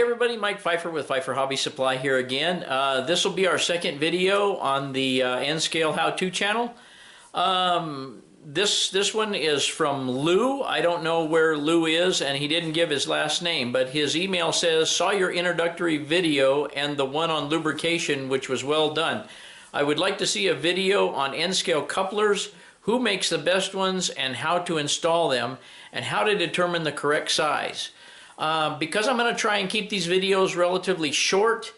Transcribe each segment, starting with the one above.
everybody, Mike Pfeiffer with Pfeiffer Hobby Supply here again. This will be our second video on the N-Scale How-To channel. This one is from Lou. I don't know where Lou is, and he didn't give his last name, but his email says, saw your introductory video and the one on lubrication, which was well done. I would like to see a video on N-Scale couplers, who makes the best ones and how to install them, and how to determine the correct size. Because I'm going to try and keep these videos relatively short,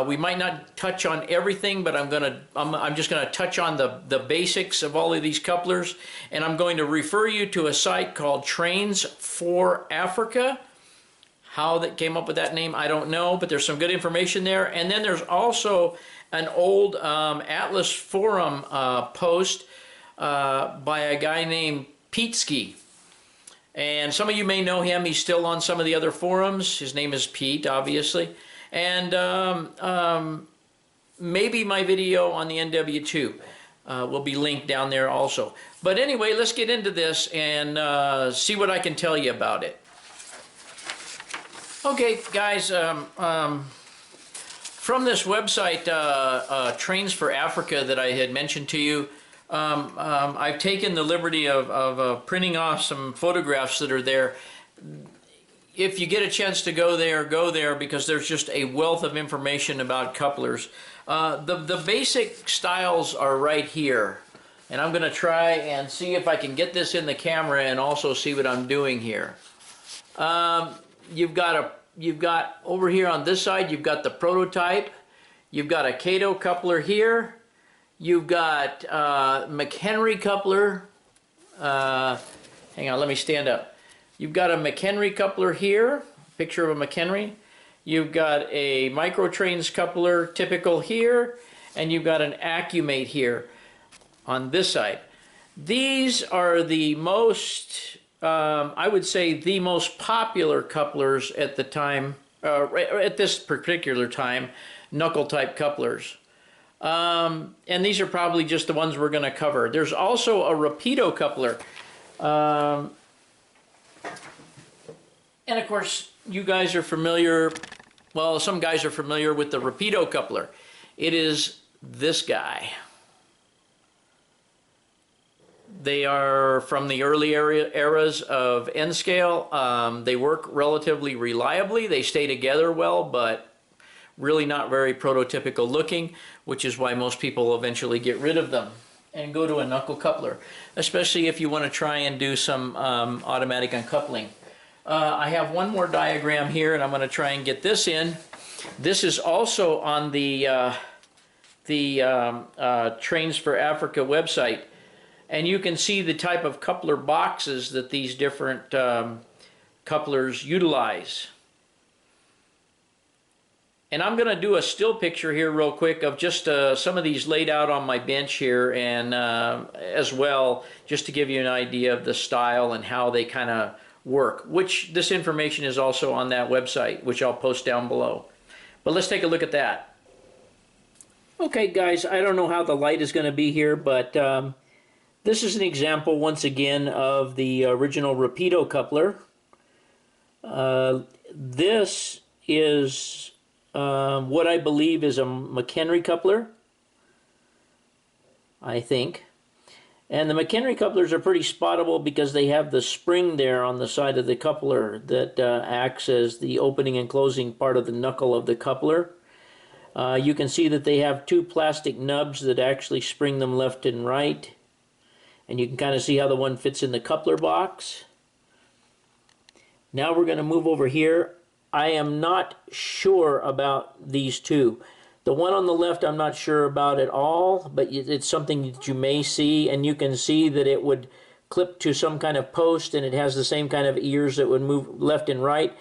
we might not touch on everything, but I'm just going to touch on the basics of all of these couplers, and I'm going to refer you to a site called Trains for Africa. How that came up with that name, I don't know, but there's some good information there. And then there's also an old Atlas forum post by a guy named Pete. And some of you may know him. He's still on some of the other forums. His name is Pete, obviously. And maybe my video on the NW2 will be linked down there also. But anyway, let's get into this and see what I can tell you about it. Okay, guys, from this website, Trains for Africa, that I had mentioned to you, I've taken the liberty of printing off some photographs that are there. If you get a chance to go there, because there's just a wealth of information about couplers. The basic styles are right here, and I'm going to try and see if I can get this in the camera and also see what I'm doing here. You've got over here on this side, you've got the prototype. You've got a Kato coupler here. You've got McHenry coupler. Hang on, let me stand up. You've got a McHenry coupler here, picture of a McHenry. You've got a Microtrains coupler, typical here, and you've got an Accumate here on this side. These are the most, I would say, the most popular couplers at the time, at this particular time, knuckle type couplers. And these are probably just the ones we're going to cover. There's also a Rapido coupler. And of course, you guys are familiar, well, some guys are familiar with the Rapido coupler. It is this guy. They are from the early eras of N-Scale. They work relatively reliably. They stay together well, but really not very prototypical looking, which is why most people eventually get rid of them and go to a knuckle coupler, especially if you want to try and do some automatic uncoupling. I have one more diagram here, and I'm going to try and get this in. This is also on the Trains for Africa website, and you can see the type of coupler boxes that these different couplers utilize. And I'm going to do a still picture here real quick of just some of these laid out on my bench here, and as well, just to give you an idea of the style and how they kind of work, which this information is also on that website, which I'll post down below. But let's take a look at that. Okay, guys, I don't know how the light is going to be here, but this is an example, once again, of the original Rapido coupler. This is what I believe is a McHenry coupler, I think. And the McHenry couplers are pretty spottable because they have the spring there on the side of the coupler that acts as the opening and closing part of the knuckle of the coupler. You can see that they have two plastic nubs that actually spring them left and right. And you can kind of see how the one fits in the coupler box. Now we're going to move over here. I am not sure about these two. The one on the left I'm not sure about at all, but it's something that you may see, and you can see that it would clip to some kind of post, and it has the same kind of ears that would move left and right,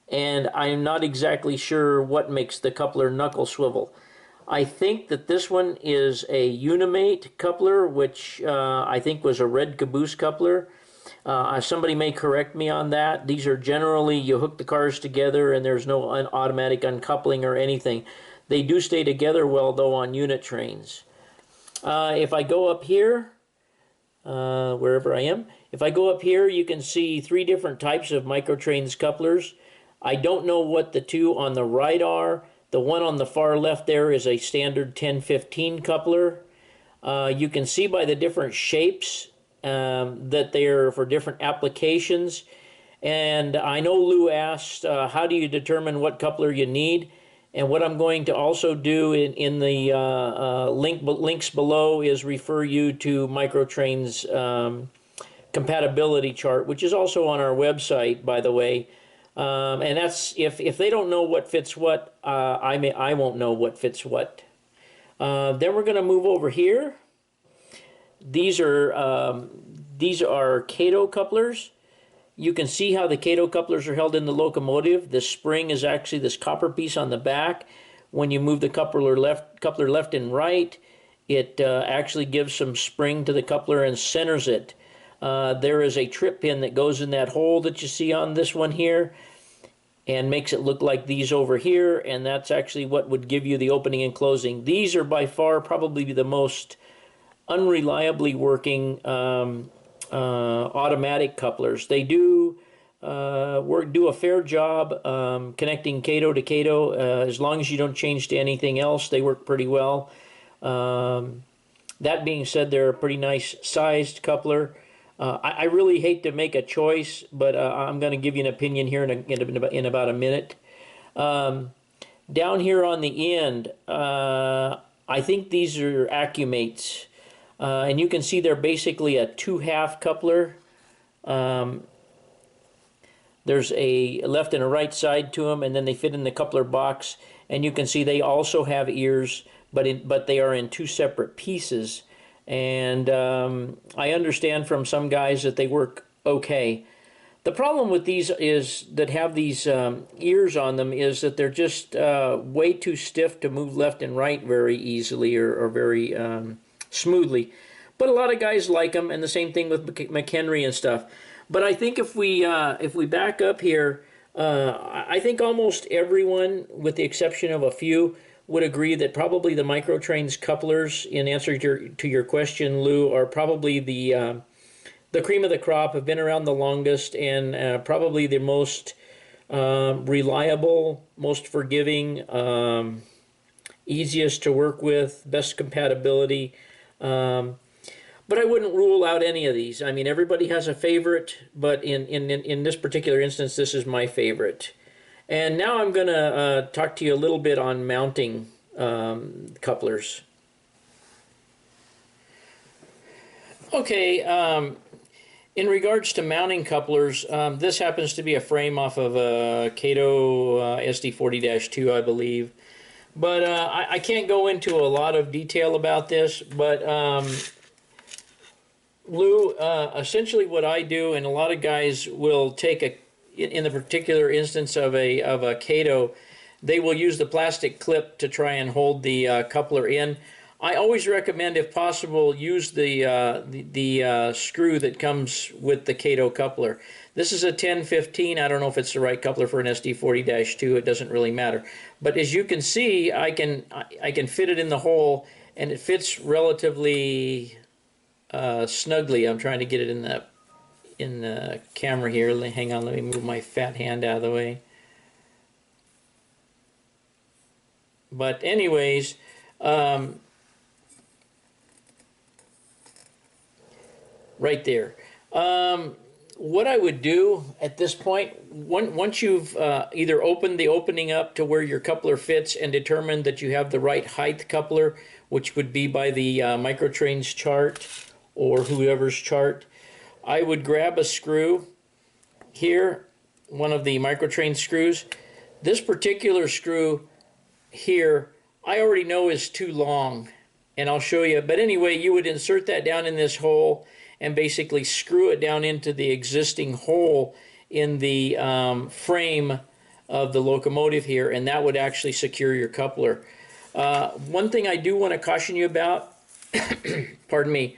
and I'm not exactly sure what makes the coupler knuckle swivel. I think that this one is a Unimate coupler, which I think was a red caboose coupler. Somebody may correct me on that. These are generally, you hook the cars together and there's no automatic uncoupling or anything. They do stay together well, though, on unit trains. If I go up here, wherever I am, if I go up here, you can see three different types of Microtrains couplers. I don't know what the two on the right are. The one on the far left there is a standard 1015 coupler. You can see by the different shapes that they're for different applications. And I know Lou asked, how do you determine what coupler you need? And what I'm going to also do in the links below is refer you to Microtrain's compatibility chart, which is also on our website, by the way. And that's if they don't know what fits what, I won't know what fits what. Then we're going to move over here. These are Kato couplers. You can see how the Kato couplers are held in the locomotive. The spring is actually this copper piece on the back. When you move the coupler left and right, it actually gives some spring to the coupler and centers it. There is a trip pin that goes in that hole that you see on this one here and makes it look like these over here, and that's actually what would give you the opening and closing. These are by far probably the most unreliably working automatic couplers. They do do a fair job connecting Kato to Kato. As long as you don't change to anything else, they work pretty well. That being said, they're a pretty nice sized coupler. I really hate to make a choice, but I'm going to give you an opinion here in about a minute. Down here on the end, I think these are Accumates. And you can see they're basically a 2/2 coupler. There's a left and a right side to them, and then they fit in the coupler box. And you can see they also have ears, but they are in two separate pieces. And I understand from some guys that they work okay. The problem with these is that have these ears on them is that they're just way too stiff to move left and right very easily or very smoothly. But a lot of guys like them, and the same thing with McHenry and stuff. But I think if we back up here, I think almost everyone, with the exception of a few, would agree that probably the Microtrain's couplers, in answer to your question, Lou, are probably the cream of the crop, have been around the longest, and probably the most reliable, most forgiving, easiest to work with, best compatibility. But I wouldn't rule out any of these. I mean, everybody has a favorite, but in this particular instance, this is my favorite. And now I'm going to talk to you a little bit on mounting couplers. Okay, in regards to mounting couplers, this happens to be a frame off of a Kato SD40-2, I believe. But I can't go into a lot of detail about this, but Lou, essentially what I do, and a lot of guys will take in the particular instance of a Kato, they will use the plastic clip to try and hold the coupler in. I always recommend, if possible, use the screw that comes with the Kato coupler. This is a 1015. I don't know if it's the right coupler for an SD40-2. It doesn't really matter. But as you can see, I can fit it in the hole, and it fits relatively snugly. I'm trying to get it in the camera here. Hang on, let me move my fat hand out of the way. But anyways, right there. What I would do at this point, once you've either opened the opening up to where your coupler fits and determined that you have the right height coupler, which would be by the Microtrain's chart or whoever's chart, I would grab a screw here, one of the Microtrain screws. This particular screw here, I already know is too long, and I'll show you. But anyway, you would insert that down in this hole and basically screw it down into the existing hole in the frame of the locomotive here, and that would actually secure your coupler. One thing I do want to caution you about, pardon me,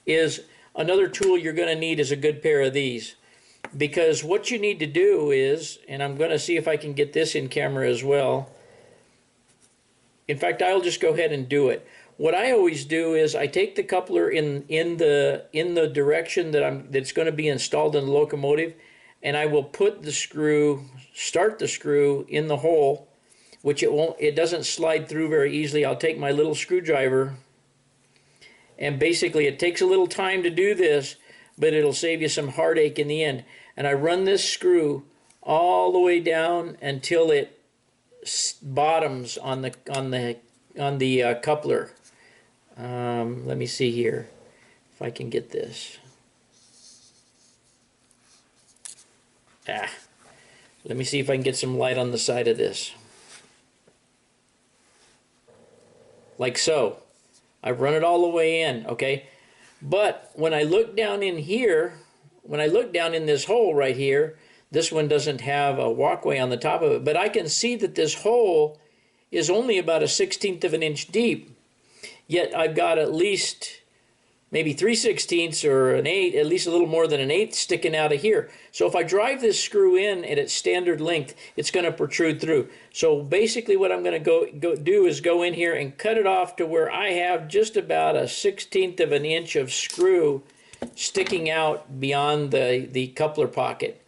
is another tool you're going to need is a good pair of these. Because what you need to do is, and I'm going to see if I can get this in camera as well. In fact, I'll just go ahead and do it. What I always do is I take the coupler in the direction that that's going to be installed in the locomotive, and I will put the screw, start the screw in the hole, which it doesn't slide through very easily. I'll take my little screwdriver, and basically it takes a little time to do this, but it'll save you some heartache in the end. And I run this screw all the way down until it bottoms on the coupler. Let me see here if I can get this. Let me see if I can get some light on the side of this. Like so. I've run it all the way in, okay? But when I look down in here, when I look down in this hole right here, this one doesn't have a walkway on the top of it, but I can see that this hole is only about 1/16 of an inch deep. Yet I've got at least maybe 3/16 or an 1/8, at least a little more than an 1/8 sticking out of here. So if I drive this screw in at its standard length, it's going to protrude through. So basically what I'm going to go do is go in here and cut it off to where I have just about 1/16 of an inch of screw sticking out beyond the coupler pocket.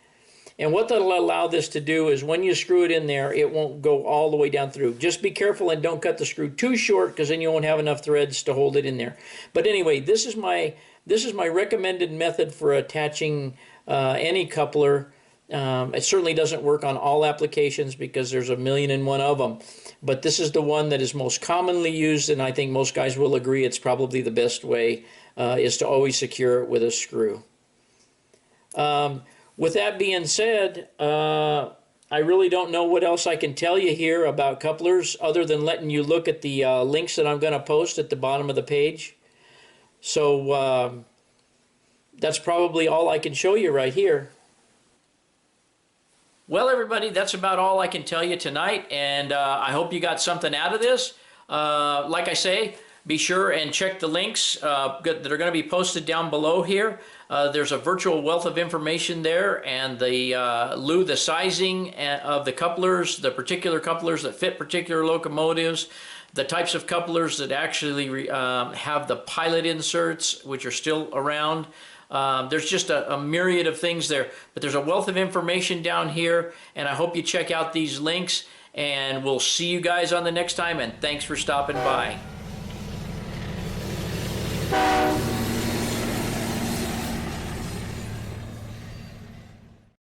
And what that'll allow this to do is when you screw it in there, it won't go all the way down through. Just be careful and don't cut the screw too short, because then you won't have enough threads to hold it in there. But anyway, this is my recommended method for attaching any coupler. It certainly doesn't work on all applications because there's 1,000,001 of them. But this is the one that is most commonly used, and I think most guys will agree it's probably the best way, is to always secure it with a screw. With that being said, I really don't know what else I can tell you here about couplers other than letting you look at the links that I'm going to post at the bottom of the page. So that's probably all I can show you right here. Well, everybody, that's about all I can tell you tonight, and I hope you got something out of this. Like I say, be sure and check the links that are going to be posted down below here. There's a virtual wealth of information there, and the sizing of the couplers, the particular couplers that fit particular locomotives, the types of couplers that actually have the pilot inserts, which are still around. There's just a myriad of things there, but there's a wealth of information down here, and I hope you check out these links, and we'll see you guys on the next time, and thanks for stopping by.